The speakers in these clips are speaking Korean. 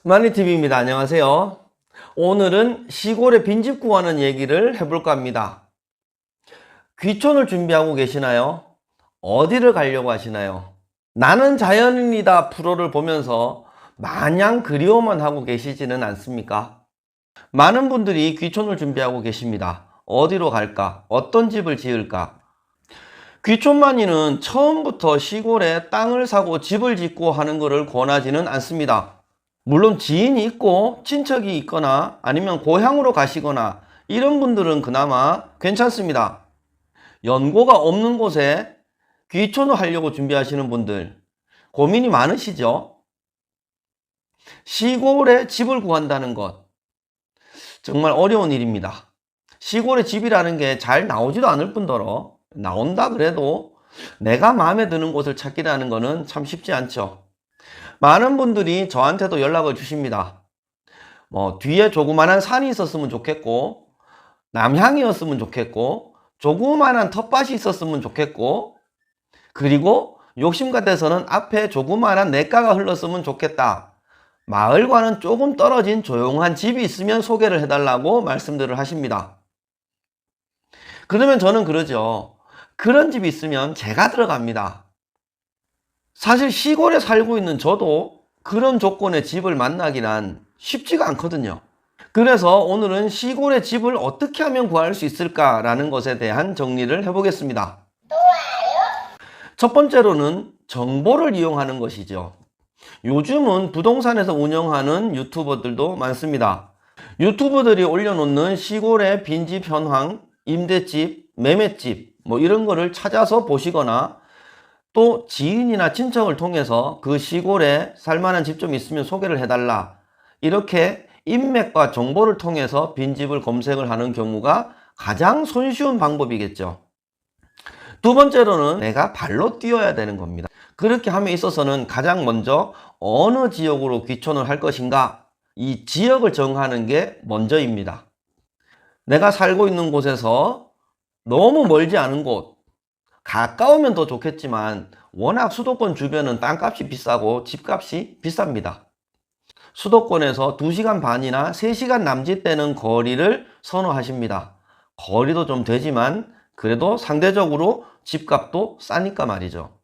마니TV입니다. 안녕하세요. 오늘은 시골에 빈집 구하는 얘기를 해볼까 합니다. 귀촌을 준비하고 계시나요? 어디를 가려고 하시나요? 나는 자연인이다 프로를 보면서 마냥 그리워만 하고 계시지는 않습니까? 많은 분들이 귀촌을 준비하고 계십니다. 어디로 갈까? 어떤 집을 지을까? 귀촌만이는 처음부터 시골에 땅을 사고 집을 짓고 하는 것을 권하지는 않습니다. 물론 지인이 있고 친척이 있거나 아니면 고향으로 가시거나 이런 분들은 그나마 괜찮습니다. 연고가 없는 곳에 귀촌을 하려고 준비하시는 분들 고민이 많으시죠? 시골에 집을 구한다는 것 정말 어려운 일입니다. 시골에 집이라는 게 잘 나오지도 않을 뿐더러 나온다 그래도 내가 마음에 드는 곳을 찾기라는 거는 참 쉽지 않죠. 많은 분들이 저한테도 연락을 주십니다. 뒤에 조그만한 산이 있었으면 좋겠고, 남향이었으면 좋겠고, 조그만한 텃밭이 있었으면 좋겠고, 그리고 욕심 같아서는 앞에 조그만한 냇가가 흘렀으면 좋겠다. 마을과는 조금 떨어진 조용한 집이 있으면 소개를 해달라고 말씀들을 하십니다. 그러면 저는 그러죠. 그런 집이 있으면 제가 들어갑니다. 사실 시골에 살고 있는 저도 그런 조건의 집을 만나기란 쉽지가 않거든요. 그래서 오늘은 시골의 집을 어떻게 하면 구할 수 있을까라는 것에 대한 정리를 해보겠습니다. 첫 번째로는 정보를 이용하는 것이죠. 요즘은 부동산에서 운영하는 유튜버들도 많습니다. 유튜버들이 올려놓는 시골의 빈집 현황, 임대집, 매매집 이런 거를 찾아서 보시거나 또 지인이나 친척을 통해서 그 시골에 살만한 집 좀 있으면 소개를 해달라. 이렇게 인맥과 정보를 통해서 빈집을 검색을 하는 경우가 가장 손쉬운 방법이겠죠. 두 번째로는 내가 발로 뛰어야 되는 겁니다. 그렇게 함에 있어서는 가장 먼저 어느 지역으로 귀촌을 할 것인가, 이 지역을 정하는 게 먼저입니다. 내가 살고 있는 곳에서 너무 멀지 않은 곳, 가까우면 더 좋겠지만 워낙 수도권 주변은 땅값이 비싸고 집값이 비쌉니다. 수도권에서 2시간 반이나 3시간 남짓되는 거리를 선호하십니다. 거리도 좀 되지만 그래도 상대적으로 집값도 싸니까 말이죠.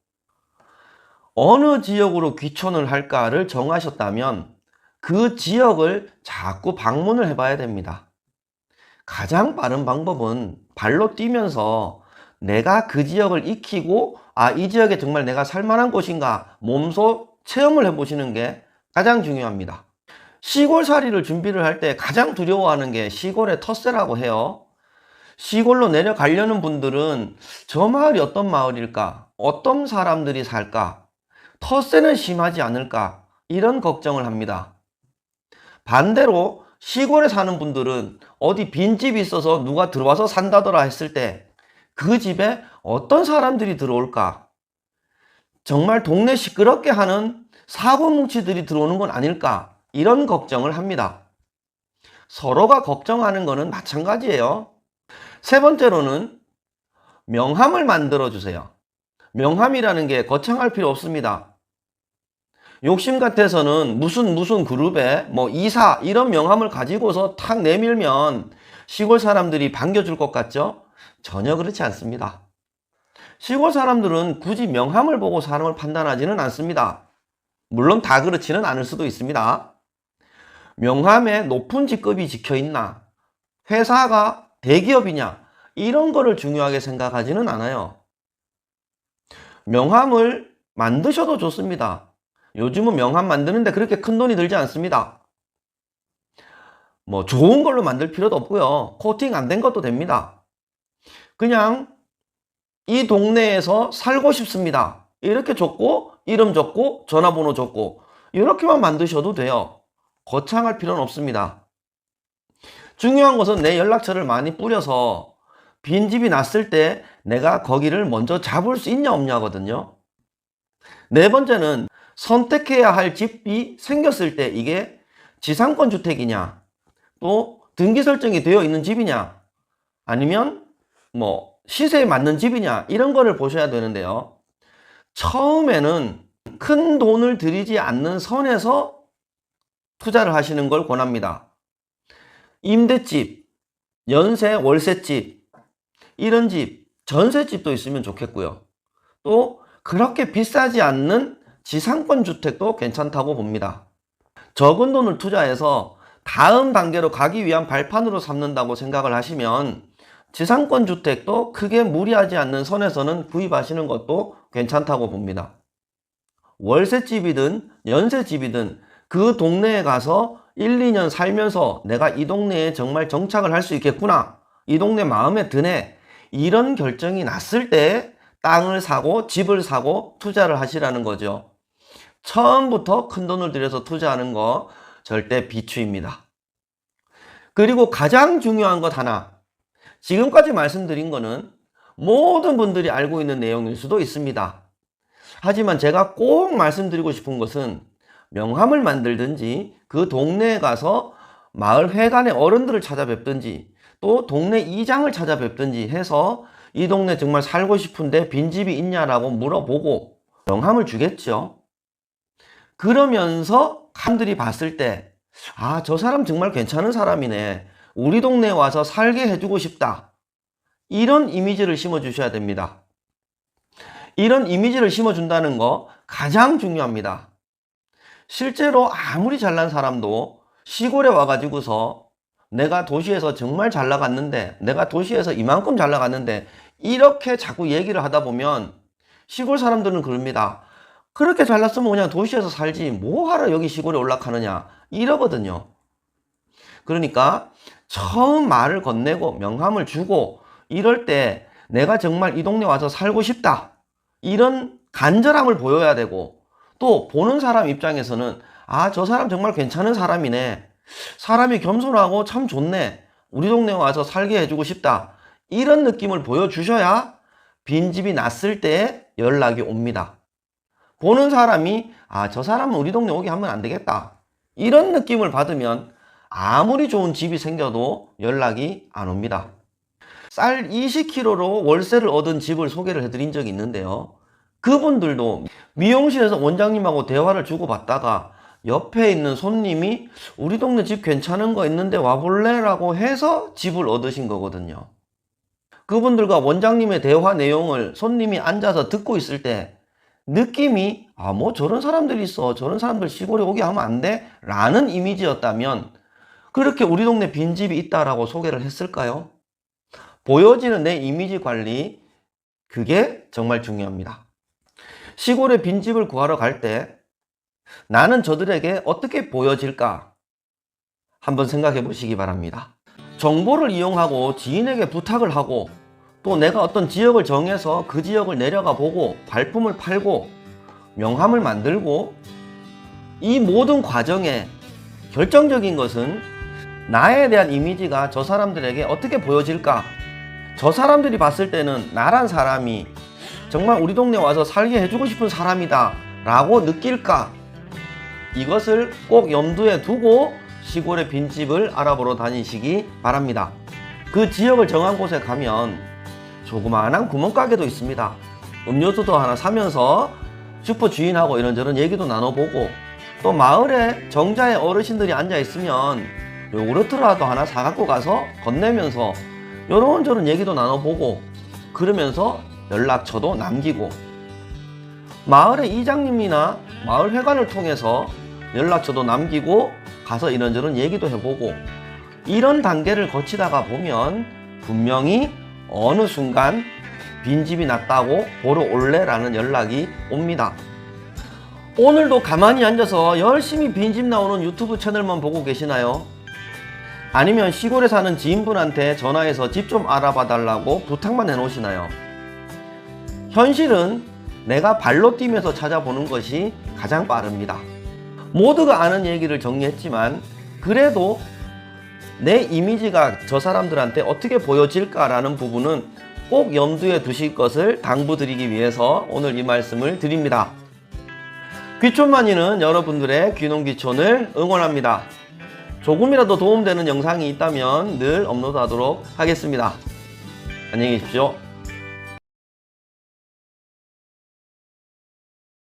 어느 지역으로 귀촌을 할까를 정하셨다면 그 지역을 자꾸 방문을 해봐야 됩니다. 가장 빠른 방법은 발로 뛰면서 내가 그 지역을 익히고 이 지역에 정말 내가 살만한 곳인가 몸소 체험을 해보시는 게 가장 중요합니다. 시골살이를 준비를 할 때 가장 두려워하는 게 시골의 텃세라고 해요. 시골로 내려가려는 분들은 저 마을이 어떤 마을일까? 어떤 사람들이 살까? 텃세는 심하지 않을까? 이런 걱정을 합니다. 반대로 시골에 사는 분들은 어디 빈집이 있어서 누가 들어와서 산다더라 했을 때 그 집에 어떤 사람들이 들어올까? 정말 동네 시끄럽게 하는 사고뭉치들이 들어오는 건 아닐까? 이런 걱정을 합니다. 서로가 걱정하는 거는 마찬가지예요. 세 번째로는 명함을 만들어 주세요. 명함이라는 게 거창할 필요 없습니다. 욕심 같아서는 무슨 그룹에 이사 이런 명함을 가지고서 탁 내밀면 시골 사람들이 반겨줄 것 같죠? 전혀 그렇지 않습니다. 시골 사람들은 굳이 명함을 보고 사람을 판단하지는 않습니다. 물론 다 그렇지는 않을 수도 있습니다. 명함에 높은 직급이 적혀 있나, 회사가 대기업이냐 이런 거를 중요하게 생각하지는 않아요. 명함을 만드셔도 좋습니다. 요즘은 명함 만드는데 그렇게 큰 돈이 들지 않습니다. 좋은 걸로 만들 필요도 없고요. 코팅 안 된 것도 됩니다. 그냥 이 동네에서 살고 싶습니다. 이렇게 적고 이름 적고 전화번호 적고 이렇게만 만드셔도 돼요. 거창할 필요는 없습니다. 중요한 것은 내 연락처를 많이 뿌려서 빈집이 났을 때 내가 거기를 먼저 잡을 수 있냐 없냐거든요. 네 번째는 선택해야 할 집이 생겼을 때 이게 지상권 주택이냐 또 등기 설정이 되어 있는 집이냐 아니면 시세에 맞는 집이냐 이런 거를 보셔야 되는데요. 처음에는 큰 돈을 들이지 않는 선에서 투자를 하시는 걸 권합니다. 임대집, 연세 월세집, 이런 집, 전세집도 있으면 좋겠고요. 또 그렇게 비싸지 않는 지상권 주택도 괜찮다고 봅니다. 적은 돈을 투자해서 다음 단계로 가기 위한 발판으로 삼는다고 생각을 하시면 지상권 주택도 크게 무리하지 않는 선에서는 구입하시는 것도 괜찮다고 봅니다. 월세집이든 연세집이든 그 동네에 가서 1, 2년 살면서 내가 이 동네에 정말 정착을 할 수 있겠구나, 이 동네 마음에 드네, 이런 결정이 났을 때 땅을 사고 집을 사고 투자를 하시라는 거죠. 처음부터 큰 돈을 들여서 투자하는 거 절대 비추입니다. 그리고 가장 중요한 것 하나, 지금까지 말씀드린 거는 모든 분들이 알고 있는 내용일 수도 있습니다. 하지만 제가 꼭 말씀드리고 싶은 것은 명함을 만들든지 그 동네에 가서 마을 회관의 어른들을 찾아뵙든지 또 동네 이장을 찾아뵙든지 해서 이 동네 정말 살고 싶은데 빈집이 있냐라고 물어보고 명함을 주겠죠. 그러면서 사람들이 봤을 때, 아, 저 사람 정말 괜찮은 사람이네, 우리 동네에 와서 살게 해주고 싶다, 이런 이미지를 심어주셔야 됩니다. 이런 이미지를 심어준다는 거 가장 중요합니다. 실제로 아무리 잘난 사람도 시골에 와가지고서 내가 도시에서 정말 잘 나갔는데, 내가 도시에서 이만큼 잘 나갔는데, 이렇게 자꾸 얘기를 하다 보면 시골 사람들은 그럽니다. 그렇게 잘났으면 그냥 도시에서 살지 뭐하러 여기 시골에 올라가느냐, 이러거든요. 그러니까 처음 말을 건네고 명함을 주고 이럴 때 내가 정말 이 동네 와서 살고 싶다, 이런 간절함을 보여야 되고, 또 보는 사람 입장에서는 아, 저 사람 정말 괜찮은 사람이네, 사람이 겸손하고 참 좋네, 우리 동네에 와서 살게 해주고 싶다, 이런 느낌을 보여주셔야 빈집이 났을 때 연락이 옵니다. 보는 사람이 아, 저 사람은 우리 동네 오게 하면 안 되겠다, 이런 느낌을 받으면 아무리 좋은 집이 생겨도 연락이 안 옵니다. 쌀 20kg로 월세를 얻은 집을 소개를 해드린 적이 있는데요. 그분들도 미용실에서 원장님하고 대화를 주고받다가 옆에 있는 손님이 우리 동네 집 괜찮은 거 있는데 와볼래? 라고 해서 집을 얻으신 거거든요. 그분들과 원장님의 대화 내용을 손님이 앉아서 듣고 있을 때 느낌이 아, 뭐 저런 사람들이 있어, 저런 사람들 시골에 오게 하면 안 돼? 라는 이미지였다면 그렇게 우리 동네 빈집이 있다라고 소개를 했을까요? 보여지는 내 이미지 관리, 그게 정말 중요합니다. 시골에 빈집을 구하러 갈 때 나는 저들에게 어떻게 보여질까 한번 생각해 보시기 바랍니다. 정보를 이용하고 지인에게 부탁을 하고 또 내가 어떤 지역을 정해서 그 지역을 내려가 보고 발품을 팔고 명함을 만들고, 이 모든 과정에 결정적인 것은 나에 대한 이미지가 저 사람들에게 어떻게 보여질까, 저 사람들이 봤을 때는 나란 사람이 정말 우리 동네 와서 살게 해주고 싶은 사람이다 라고 느낄까, 이것을 꼭 염두에 두고 시골의 빈집을 알아보러 다니시기 바랍니다. 그 지역을 정한 곳에 가면 조그마한 구멍가게도 있습니다. 음료수도 하나 사면서 슈퍼 주인하고 이런저런 얘기도 나눠보고, 또 마을에 정자의 어르신들이 앉아 있으면 요구르트라도 하나 사갖고 가서 건네면서 요런저런 얘기도 나눠보고, 그러면서 연락처도 남기고, 마을의 이장님이나 마을 회관을 통해서 연락처도 남기고 가서 이런저런 얘기도 해보고, 이런 단계를 거치다가 보면 분명히 어느 순간 빈집이 났다고 보러 올래? 라는 연락이 옵니다. 오늘도 가만히 앉아서 열심히 빈집 나오는 유튜브 채널만 보고 계시나요? 아니면 시골에 사는 지인분한테 전화해서 집 좀 알아봐 달라고 부탁만 해놓으시나요? 현실은 내가 발로 뛰면서 찾아보는 것이 가장 빠릅니다. 모두가 아는 얘기를 정리했지만 그래도 내 이미지가 저 사람들한테 어떻게 보여질까라는 부분은 꼭 염두에 두실 것을 당부드리기 위해서 오늘 이 말씀을 드립니다. 귀촌만이는 여러분들의 귀농귀촌을 응원합니다. 조금이라도 도움되는 영상이 있다면 늘 업로드하도록 하겠습니다. 안녕히 계십시오.